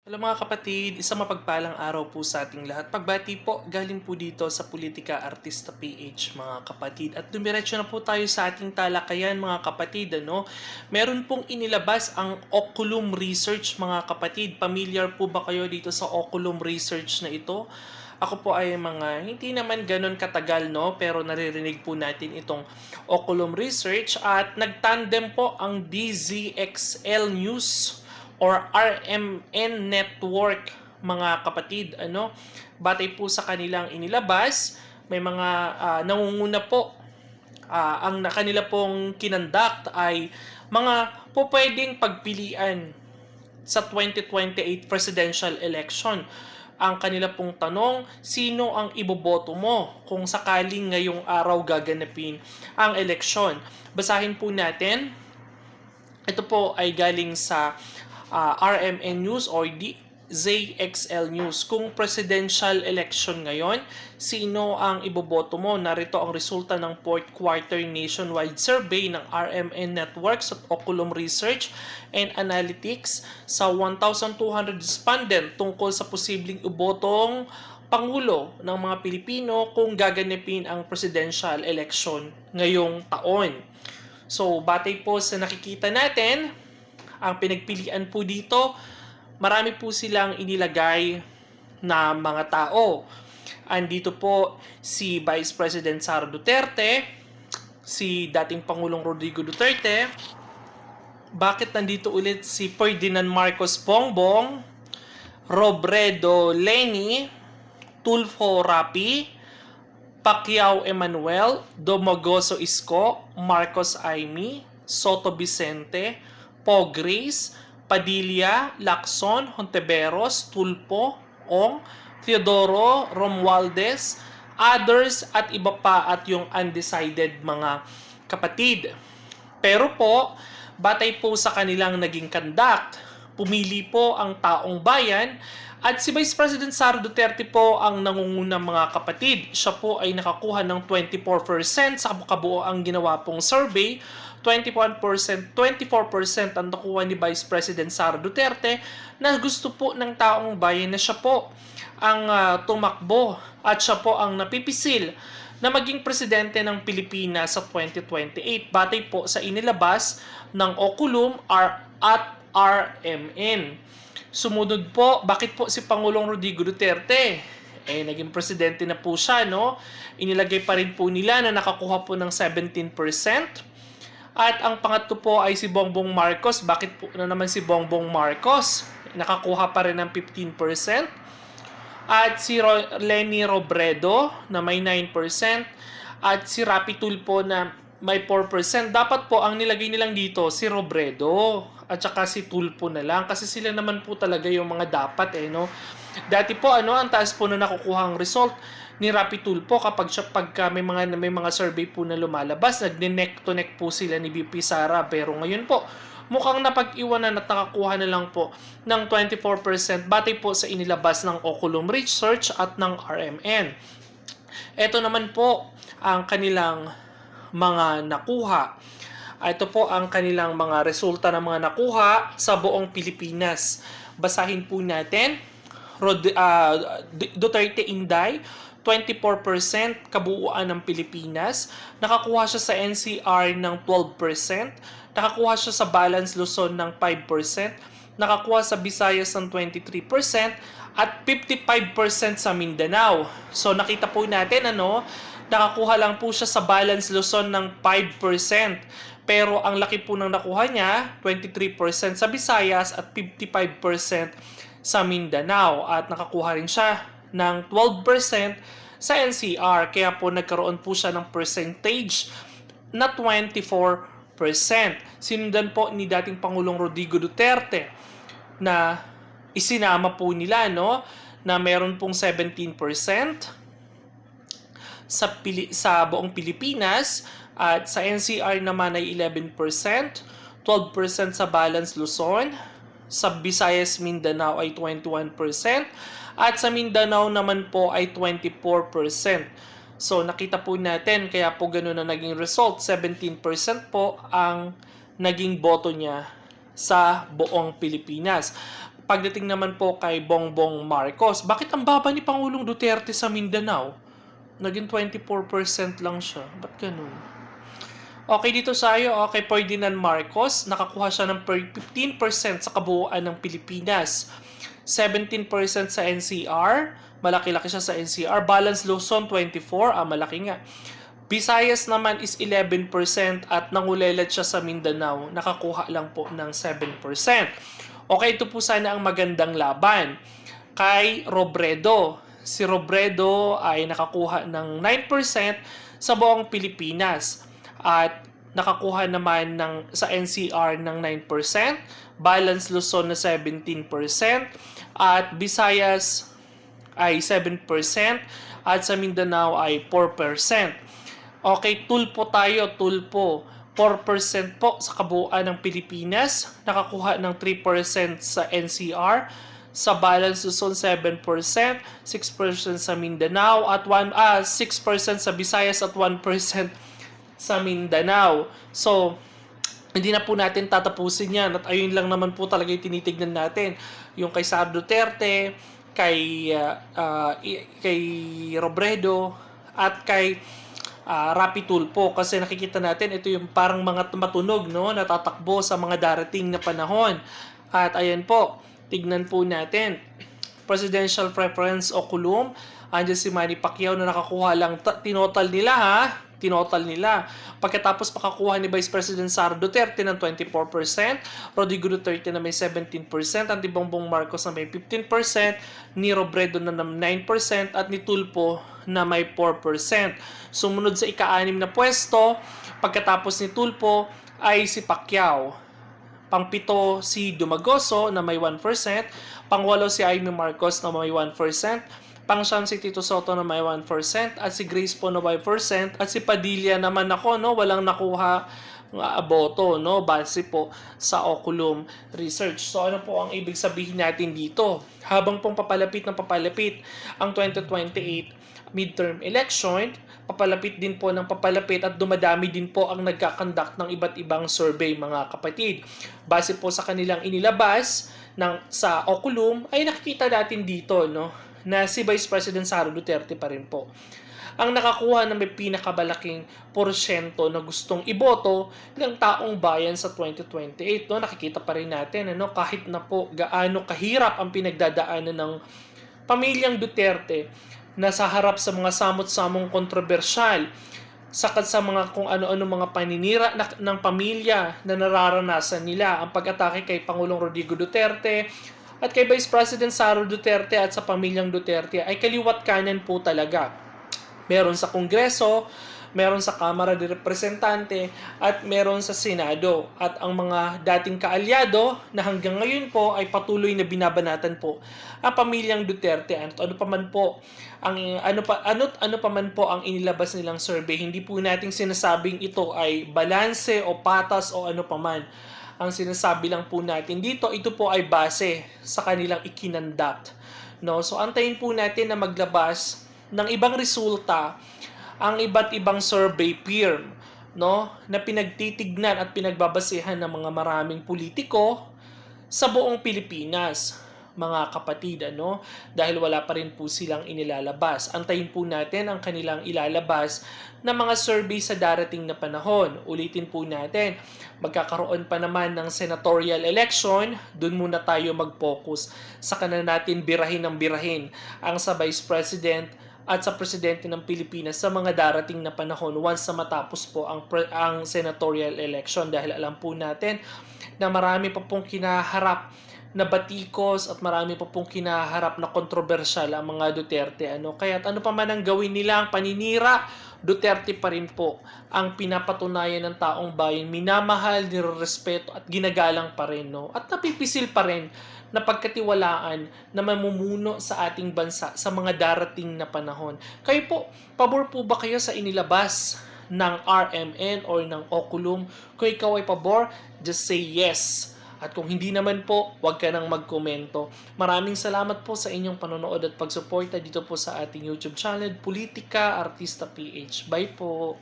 Hello mga kapatid, isang mapagpalang araw po sa ating lahat. Pagbati po, galing po dito sa Politika Artista PH mga kapatid. At dumiretso na po tayo sa ating talakayan mga kapatid. Meron pong inilabas ang Oculum Research mga kapatid. Familiar po ba kayo dito sa Oculum Research na ito? Ako po ay hindi naman ganun katagal, no? Pero naririnig po natin itong Oculum Research at nagtandem po ang DZXL News or RMN Network mga kapatid. Batay po sa kanilang inilabas, may mga nangunguna po, ang kanila pong kinandak ay mga po pwedeng pagpilian sa 2028 presidential election. Ang kanila pong tanong, sino ang iboboto mo kung sakaling ngayong araw gaganapin ang eleksyon? Basahin po natin. Ito po ay galing sa RMN News or ZXL News. Kung presidential election ngayon, sino ang iboboto mo? Narito ang resulta ng 4th quarter nationwide survey ng RMN Networks at Oculum Research and Analytics sa 1,200 respondent tungkol sa posibleng ibotong Pangulo ng mga Pilipino kung gaganapin ang presidential election ngayong taon. So, batay po sa nakikita natin, ang pinagpilian po dito, marami po silang inilagay na mga tao. Andito po si Vice President Sara Duterte, si dating Pangulong Rodrigo Duterte. Bakit nandito ulit si Ferdinand Marcos Bongbong, Robredo Leni, Tulfo Rapi, Pacquiao Emmanuel, Domagoso Isko, Marcos Aimee, Soto Vicente, Poe Grace, Padilla, Lacson, Hontiveros, Tulfo, Ong, Teodoro, Romualdez, others at iba pa at yung undecided mga kapatid. Pero po, batay po sa kanilang naging conduct, pumili po ang taong bayan at si Vice President Sara Duterte po ang nangungunang mga kapatid. Siya po ay nakakuha ng 24% sa kabuoang ginawa pong survey. 21%, 24% ang nakuha ni Vice President Sara Duterte na gusto po ng taong bayan na siya po ang tumakbo at siya po ang napipisil na maging presidente ng Pilipinas sa 2028 batay po sa inilabas ng Oculum at RMN. Sumunod po, bakit po si Pangulong Rodrigo Duterte? Naging presidente na po siya, no? Inilagay pa rin po nila na nakakuha po ng 17%. At ang pangatlo po ay si Bongbong Marcos. Bakit po na naman si Bongbong Marcos? Nakakuha pa rin ng 15%. At si Leni Robredo na may 9%. At si Rapi Tulfo na may 4%. Dapat po ang nilagay nilang dito si Robredo at saka si Tulfo na lang kasi sila naman po talaga yung mga dapat no. Dati po ang taas po na nakukuhang result ni Rapi Tulfo pagka may mga survey po na lumalabas, nagne-neck to neck po sila ni VP Sara, pero ngayon po mukhang napag-iwanan at nakakuha na lang po ng 24% batay po sa inilabas ng Oculum Research at ng RMN. Ito naman po ang kanilang mga nakuha. Ito po ang kanilang mga resulta ng mga nakuha sa buong Pilipinas. Basahin po natin. Duterte Inday, 24% kabuuan ng Pilipinas. Nakakuha siya sa NCR ng 12%. Nakakuha siya sa Balance Luzon ng 5%. Nakakuha sa Visayas ng 23%. At 55% sa Mindanao. So nakita po natin nakakuha lang po siya sa Balance Luzon ng 5%. Pero ang laki po ng nakuha niya, 23% sa Visayas at 55% sa Mindanao. At nakakuha rin siya ng 12% sa NCR. Kaya po nagkaroon po siya ng percentage na 24%. Sinundan po ni dating Pangulong Rodrigo Duterte na isinama po nila na meron pong 17% sa buong Pilipinas at sa NCR naman ay 11%, 12% sa Balance Luzon, sa Visayas Mindanao ay 21%, at sa Mindanao naman po ay 24%. So nakita po natin, kaya po ganun na naging result, 17% po ang naging boto niya sa buong Pilipinas. Pagdating naman po kay Bongbong Marcos, bakit ang baba ni Pangulong Duterte sa Mindanao? Naging 24% lang siya. Ba't ganun? Okay, dito tayo. Okay, Ferdinand Marcos, nakakuha siya ng 15% sa kabuuan ng Pilipinas. 17% sa NCR, malaki-laki siya sa NCR. Balance Luzon, 24, malaki nga. Visayas naman is 11% at nangulelat siya sa Mindanao, nakakuha lang po ng 7%. Okay, ito po sana ang magandang laban. Kay Robredo, si Robredo ay nakakuha ng 9% sa buong Pilipinas at nakakuha naman sa NCR ng 9%, Balance Luzon na 17%, at Visayas ay 7%, at sa Mindanao ay 4%. Okay, tulpo tayo, tulpo. 4% po sa kabuuan ng Pilipinas, nakakuha ng 3% sa NCR, sa Balance Luzon 7%, 6% sa Mindanao, at 6% sa Visayas at 1% sa Mindanao. So, hindi na po natin tatapusin yan. At ayun lang naman po talaga yung tinitignan natin. Yung kay Sara Duterte, kay Robredo, at kay Rapi Tulfo. Kasi nakikita natin, ito yung parang mga matunog, no? Natatakbo sa mga darating na panahon. At ayan po, tignan po natin. Presidential preference o kulum. Andiyan si Manny Pacquiao na nakakuha lang, tinotal nila ha, tinotal nila. Pagkatapos makakuha ni Vice President Sara Duterte ng 24%, Rodrigo Duterte na may 17%, at ni Bongbong Marcos na may 15%, ni Robredo na 9%, at ni Tulfo na may 4%. Sumunod sa ika-6 na pwesto, pagkatapos ni Tulfo ay si Pacquiao. Pang-7 si Dumagoso na may 1%, pang-8 si Amy Marcos na may 1%, pang-9 si Tito Soto na may 1%, at si Grace po na may 5%, at si Padilla naman walang nakuha boto, base po sa Oculum Research. So ano po ang ibig sabihin natin dito? Habang pong papalapit ang 2028 midterm election, papalapit din po ng papalapit at dumadami din po ang nagkakandak ng iba't ibang survey, mga kapatid. Base po sa kanilang inilabas sa Oculum, ay nakikita natin dito na si Vice President Sara Duterte pa rin po ang nakakuha na may pinakamalaking porsyento na gustong iboto ng taong bayan sa 2028. Nakikita pa rin natin kahit na po gaano kahirap ang pinagdadaanan ng pamilyang Duterte na sa harap sa mga samot-samong kontrobersyal, sakad sa mga kung ano-ano mga paninira ng pamilya na nararanasan nila. Ang pag-atake kay Pangulong Rodrigo Duterte at kay Vice President Sara Duterte at sa pamilyang Duterte ay kaliwat kanan po talaga. Meron sa Kongreso, meron sa Kamara de Representante, at meron sa Senado. At ang mga dating kaalyado na hanggang ngayon po ay patuloy na binabanatan po ang pamilyang Duterte. Ano pa man po ang inilabas nilang survey, hindi po nating sinasabing ito ay balanse o patas o ano pa man. Ang sinasabi lang po natin dito, ito po ay base sa kanilang ikinandat. So antayin po natin na maglabas ng ibang resulta ang iba't ibang survey firm na pinagtitignan at pinagbabasehan ng mga maraming politiko sa buong Pilipinas, mga kapatid, dahil wala pa rin po silang inilalabas. Antayin po natin ang kanilang ilalabas na mga survey sa darating na panahon. Ulitin po natin, magkakaroon pa naman ng senatorial election, dun muna tayo mag-focus. Saka na natin birahin ang sa Vice President at sa Presidente ng Pilipinas sa mga darating na panahon once na matapos po ang senatorial election, dahil alam po natin na marami pa pong kinaharap na batikos at marami pa pong kinaharap na kontrobersyal ang mga Duterte. Kaya ano pa man ang gawin nila, ang paninira, Duterte pa rin po ang pinapatunayan ng taong bayan, minamahal, nirerespeto at ginagalang pa rin. At napipisil pa rin na pagkatiwalaan na mamumuno sa ating bansa sa mga darating na panahon. Kayo po, pabor po ba kayo sa inilabas ng RMN or ng Oculum? Kung ikaw ay pabor, just say yes. At kung hindi naman po, huwag ka nang magkomento. Maraming salamat po sa inyong panonood at pagsuporta dito po sa ating YouTube channel, Politika Artista PH. Bye po!